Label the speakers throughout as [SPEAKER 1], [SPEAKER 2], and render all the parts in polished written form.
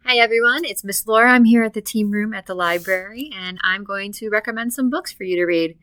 [SPEAKER 1] Hi everyone, it's Miss Laura. I'm here at the team room at the library and I'm going to recommend some books for you to read.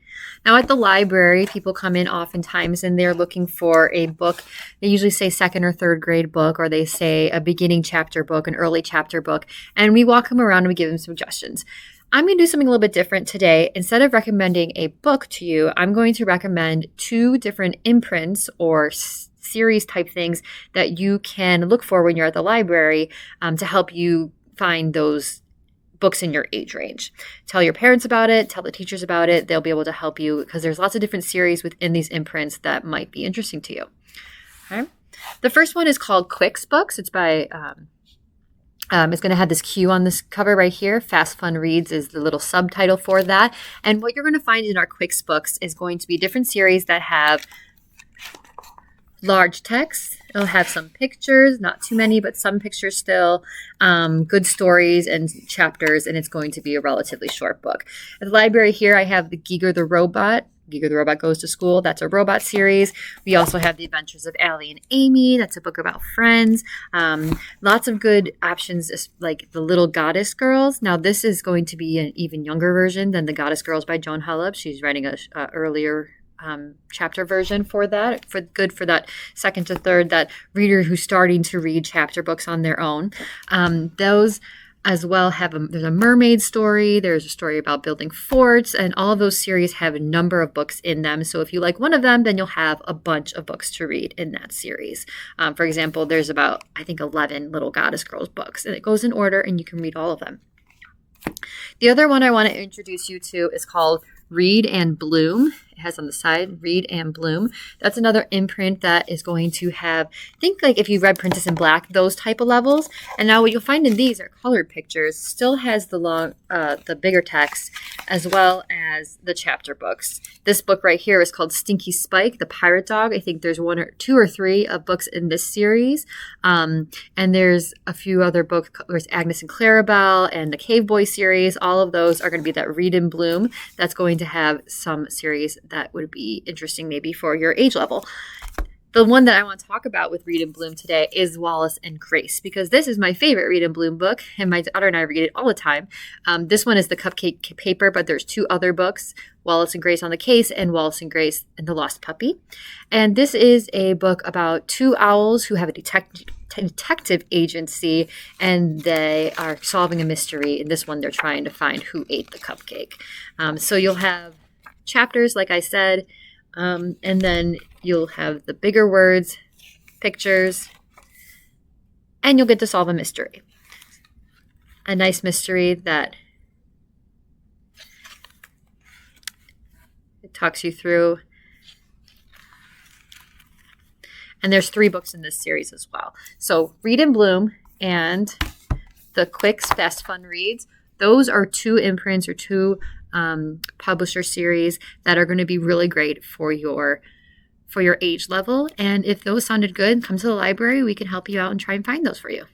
[SPEAKER 1] Now at the library, people come in oftentimes and they're looking for a book. They usually say second or third grade book, or they say a beginning chapter book, an early chapter book, and we walk them around and we give them suggestions. I'm going to do something a little bit different today. Instead of recommending a book to you, I'm going to recommend two different imprints or series type things that you can look for when you're at the library to help you find those books in your age range. Tell your parents about it, tell the teachers about it. They'll be able to help you because there's lots of different series within these imprints that might be interesting to you. Okay. The first one is called Quicks Books. It's by it's going to have this Q on this cover right here. Fast Fun Reads is the little subtitle for that. And what you're going to find in our Quicks Books is going to be different series that have large text. It'll have some pictures, not too many, but some pictures still, good stories and chapters, and it's going to be a relatively short book. At the library here, I have the Geeger the Robot. Geeger the Robot Goes to School. That's a robot series. We also have The Adventures of Allie and Amy. That's a book about friends. Lots of good options, like The Little Goddess Girls. Now, this is going to be an even younger version than The Goddess Girls by Joan Hullab. She's writing a earlier chapter version for that, for that second to third, that reader who's starting to read chapter books on their own. Those as well there's a mermaid story, there's a story about building forts, and all of those series have a number of books in them. So if you like one of them, then you'll have a bunch of books to read in that series. For example, there's about, I think, 11 Little Goddess Girls books, and it goes in order and you can read all of them. The other one I want to introduce you to is called Read and Bloom. It has on the side, Read and Bloom. That's another imprint that is going to have, think like if you read Princess in Black, those type of levels. And now what you'll find in these are colored pictures, still has the bigger text, as well as the chapter books. This book right here is called Stinky Spike, the Pirate Dog. I think there's two or three of books in this series. And there's a few other books. There's Agnes and Clarabelle and the Cave Boy series. All of those are going to be that Read and Bloom. That's going to have some series that would be interesting maybe for your age level. The one that I want to talk about with Read and Bloom today is Wallace and Grace, because this is my favorite Read and Bloom book, and my daughter and I read it all the time. This one is the Cupcake Paper, but there's two other books, Wallace and Grace on the Case and Wallace and Grace and the Lost Puppy. And this is a book about two owls who have a detective agency, and they are solving a mystery. In this one, they're trying to find who ate the cupcake. So you'll have chapters, like I said, and then you'll have the bigger words, pictures, and you'll get to solve a mystery. A nice mystery that it talks you through. And there's 3 books in this series as well. So Read and Bloom and the Quicks Fast Fun Reads, those are 2 imprints or 2 publisher series that are going to be really great for your age level. And if those sounded good, come to the library. We can help you out and try and find those for you.